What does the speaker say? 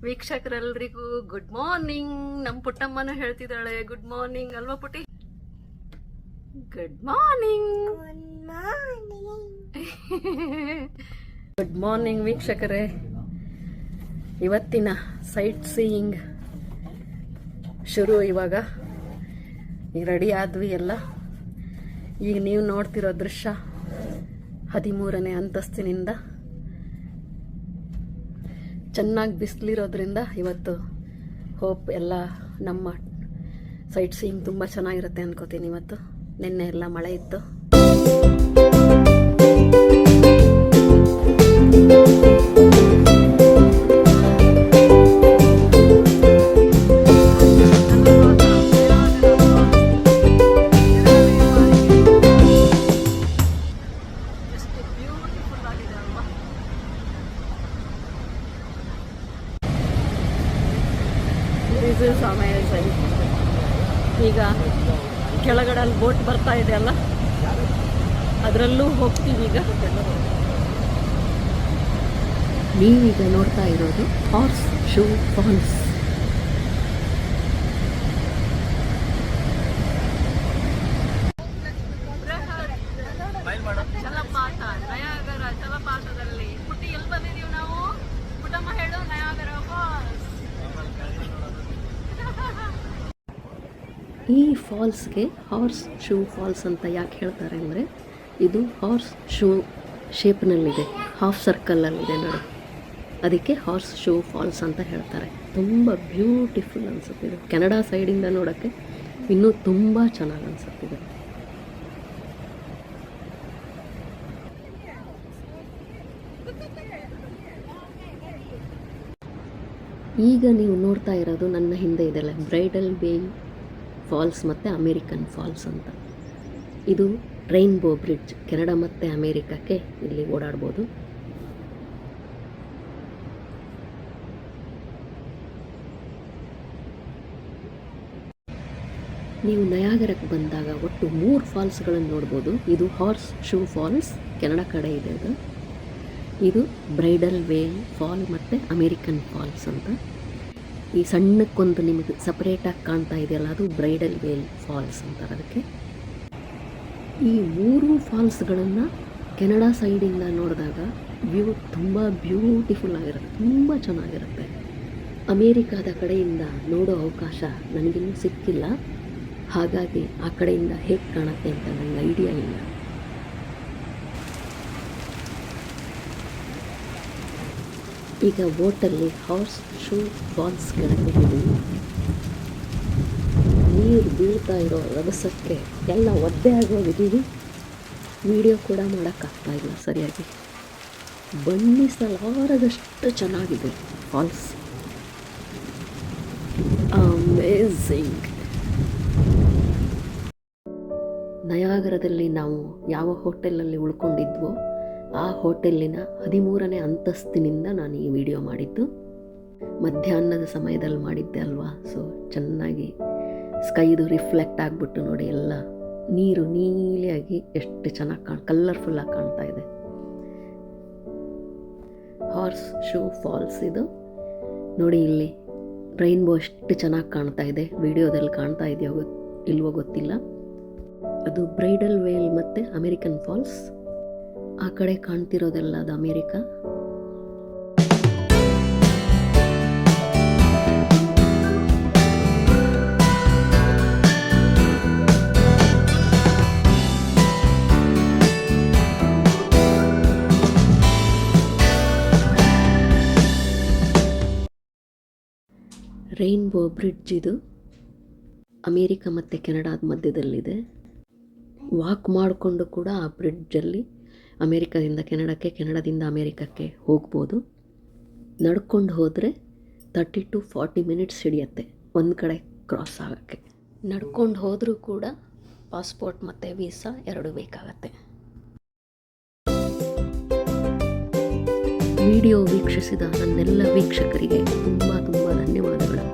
ವೀಕ್ಷಕರೆಲ್ಲರಿಗೂ good morning. ನಮ್ಮ ಪುಟ್ಟಮ್ಮನ ಹೇಳ್ತಿದ್ದಾಳೆ good morning ಅಲ್ವಾ ಪುಟ್ಟಿ? Good morning. ಗುಡ್ ಮಾರ್ನಿಂಗ್ ವೀಕ್ಷಕರೇ. ಇವತ್ತಿನ ಸೈಟ್ ಸೀಯಿಂಗ್ ಶುರು. ಇವಾಗ ರೆಡಿ ಆದ್ವಿ ಎಲ್ಲ. ಈಗ ನೀವು ನೋಡ್ತಿರೋ ದೃಶ್ಯ 13ನೇ ಅಂತಸ್ತಿನಿಂದ. ಚೆನ್ನಾಗಿ ಬಿಸಿಲಿರೋದ್ರಿಂದ ಇವತ್ತು ಹೋಪ್ ಎಲ್ಲ ನಮ್ಮ ಸೈಟ್ ಸೀಯಿಂಗ್ ತುಂಬ ಚೆನ್ನಾಗಿರುತ್ತೆ ಅನ್ಕೋತೀನಿ. ಇವತ್ತು ನಿನ್ನೆ ಎಲ್ಲ ಮಳೆ ಇತ್ತು. ಈಗ ಕೆಳಗಡೆ ಅಲ್ಲಿ ಬೋಟ್ ಬರ್ತಾ ಇದೆ ಅಲ್ಲ, ಅದರಲ್ಲೂ ಹೋಗ್ತೀವಿ ಈಗ. ನೀವೀಗ ನೋಡ್ತಾ ಇರೋದು ಹಾರ್ಸ್ ಶೂ ಫಾಲ್ಸ್. ಜಲಪಾತದಲ್ಲಿ ಪುಟ್ಟಿ ಎಲ್ಲಿ ಬಂದಿದೀವಿ ನಾವು? ಪುಟ್ಟಮ್ಮ ಹೇಳು. ನಯಾಗರ ಫಾಲ್ಸ್. ಈ ಫಾಲ್ಸ್ಗೆ ಹಾರ್ಸ್ ಶೂ ಫಾಲ್ಸ್ ಅಂತ ಯಾಕೆ ಹೇಳ್ತಾರೆ ಅಂದರೆ, ಇದು ಹಾರ್ಸ್ ಶೂ ಶೇಪ್ನಲ್ಲಿದೆ, ಹಾಫ್ ಸರ್ಕಲಲ್ಲಿದೆ ನೋಡಿ, ಅದಕ್ಕೆ ಹಾರ್ಸ್ ಶೂ ಫಾಲ್ಸ್ ಅಂತ ಹೇಳ್ತಾರೆ. ತುಂಬ ಬ್ಯೂಟಿಫುಲ್ ಅನಿಸುತ್ತೆ ಇದು. ಕೆನಡಾ ಸೈಡಿಂದ ನೋಡೋಕ್ಕೆ ಇನ್ನೂ ತುಂಬ ಚೆನ್ನಾಗಿ ಅನಿಸುತ್ತಿದೆ. ಈಗ ನೀವು ನೋಡ್ತಾ ಇರೋದು ನನ್ನ ಹಿಂದೆ ಇದೆಲ್ಲ ಬ್ರೈಡಲ್ ವೇ ಫಾಲ್ಸ್ ಮತ್ತು ಅಮೇರಿಕನ್ ಫಾಲ್ಸ್ ಅಂತ. ಇದು ರೈನ್ಬೋ ಬ್ರಿಡ್ಜ್. ಕೆನಡಾ ಮತ್ತು ಅಮೇರಿಕಕ್ಕೆ ಇಲ್ಲಿ ಓಡಾಡ್ಬೋದು. ನೀವು ನಯಾಗರಕ್ಕೆ ಬಂದಾಗ ಒಟ್ಟು 3 ಫಾಲ್ಸ್ಗಳನ್ನು ನೋಡ್ಬೋದು. ಇದು ಹಾರ್ಸ್ ಶೂ ಫಾಲ್ಸ್ ಕೆನಡಾ ಕಡೆ ಇದೆ. ಇದು ಬ್ರೈಡಲ್ ವೇಲ್ ಫಾಲ್ ಮತ್ತು ಅಮೇರಿಕನ್ ಫಾಲ್ಸ್ ಅಂತ. ಈ ಸಣ್ಣಕ್ಕೊಂದು ನಿಮಗೆ ಸಪ್ರೇಟಾಗಿ ಕಾಣ್ತಾ ಇದೆಯಲ್ಲ, ಅದು ಬ್ರೈಡಲ್ ವೇಲ್ ಫಾಲ್ಸ್ ಅಂತಾರೆ ಅದಕ್ಕೆ. ಈ 3 ಫಾಲ್ಸ್ಗಳನ್ನು ಕೆನಡಾ ಸೈಡಿಂದ ನೋಡಿದಾಗ ವ್ಯೂ ತುಂಬ ಬ್ಯೂಟಿಫುಲ್ ಆಗಿರುತ್ತೆ, ತುಂಬ ಚೆನ್ನಾಗಿರುತ್ತೆ. ಅಮೇರಿಕಾದ ಕಡೆಯಿಂದ ನೋಡೋ ಅವಕಾಶ ನನಗಿನ್ನೂ ಸಿಕ್ಕಿಲ್ಲ, ಹಾಗಾಗಿ ಆ ಕಡೆಯಿಂದ ಹೇಗೆ ಕಾಣುತ್ತೆ ಅಂತ ನನಗೆ ಐಡಿಯಾ ಇಲ್ಲ. ಈಗ ಬೋಟಲ್ಲಿ ಹಾರ್ಸ್ ಶೂ ಫಾಲ್ಸ್ ಕೆಳಗೆ ಹೋಗಿದ್ದೀವಿ. ನೀರು ಬೀಳ್ತಾ ಇರೋ ರಭಸಕ್ಕೆ ಎಲ್ಲ ಒದ್ದೆ ಆಗೋಗಿದ್ದೀವಿ. ವಿಡಿಯೋ ಕೂಡ ಮಾಡೋಕ್ಕಾಗ್ತಾ ಇಲ್ಲ ಸರಿಯಾಗಿ. ಬಣ್ಣಿಸಲಾರದಷ್ಟು ಚೆನ್ನಾಗಿದೆ ಫಾಲ್ಸ್. ಅಮೇಝಿಂಗ್. ನಯಾಗರದಲ್ಲಿ ನಾವು ಯಾವ ಹೋಟೆಲಲ್ಲಿ ಉಳ್ಕೊಂಡಿದ್ವೋ ಆ ಹೋಟೆಲ್ಲಿನ 13ನೇ ಅಂತಸ್ತಿನಿಂದ ನಾನು ಈ ವಿಡಿಯೋ ಮಾಡಿದ್ದು. ಮಧ್ಯಾಹ್ನದ ಸಮಯದಲ್ಲಿ ಮಾಡಿದ್ದೆ ಅಲ್ವಾ, ಸೊ ಚೆನ್ನಾಗಿ ಸ್ಕೈದು ರಿಫ್ಲೆಕ್ಟ್ ಆಗಿಬಿಟ್ಟು ನೋಡಿ, ಎಲ್ಲ ನೀರು ನೀಲಿಯಾಗಿ ಎಷ್ಟು ಚೆನ್ನಾಗಿ ಕಲರ್ಫುಲ್ಲಾಗಿ ಕಾಣ್ತಾ ಇದೆ. ಹಾರ್ಸ್ ಶೂ ಫಾಲ್ಸ್ ಇದು ನೋಡಿ. ಇಲ್ಲಿ ರೈನ್ಬೋ ಎಷ್ಟು ಚೆನ್ನಾಗಿ ಕಾಣ್ತಾ ಇದೆ. ವಿಡಿಯೋದಲ್ಲಿ ಕಾಣ್ತಾ ಇದೆಯೋ ಇಲ್ವೋ ಗೊತ್ತಿಲ್ಲ. ಅದು ಬ್ರೈಡಲ್ ವೇಲ್ ಮತ್ತು ಅಮೇರಿಕನ್ ಫಾಲ್ಸ್. ಆ ಕಡೆ ಕಾಣ್ತಿರೋದೆಲ್ಲ ಅದು ಅಮೇರಿಕಾ. ರೈನ್ಬೋ ಬ್ರಿಡ್ಜ್ ಇದು ಅಮೇರಿಕಾ ಮತ್ತು ಕೆನಡಾದ ಮಧ್ಯದಲ್ಲಿದೆ. ವಾಕ್ ಮಾಡಿಕೊಂಡು ಕೂಡ ಆ ಬ್ರಿಡ್ಜಲ್ಲಿ ಅಮೇರಿಕಾದಿಂದ ಕೆನಡಾಕ್ಕೆ, ಕೆನಡಾದಿಂದ ಅಮೇರಿಕಕ್ಕೆ ಹೋಗ್ಬೋದು. ನಡ್ಕೊಂಡು ಹೋದರೆ 30 to 40 ಮಿನಿಟ್ಸ್ ಹಿಡಿಯುತ್ತೆ ಒಂದು ಕಡೆ ಕ್ರಾಸ್ ಆಗೋಕ್ಕೆ. ನಡ್ಕೊಂಡು ಹೋದರೂ ಕೂಡ ಪಾಸ್ಪೋರ್ಟ್ ಮತ್ತು ವೀಸಾ 2 ಬೇಕಾಗತ್ತೆ. ವಿಡಿಯೋ ವೀಕ್ಷಿಸಿದ ನನ್ನೆಲ್ಲ ವೀಕ್ಷಕರಿಗೆ ತುಂಬ ತುಂಬ ಧನ್ಯವಾದಗಳು.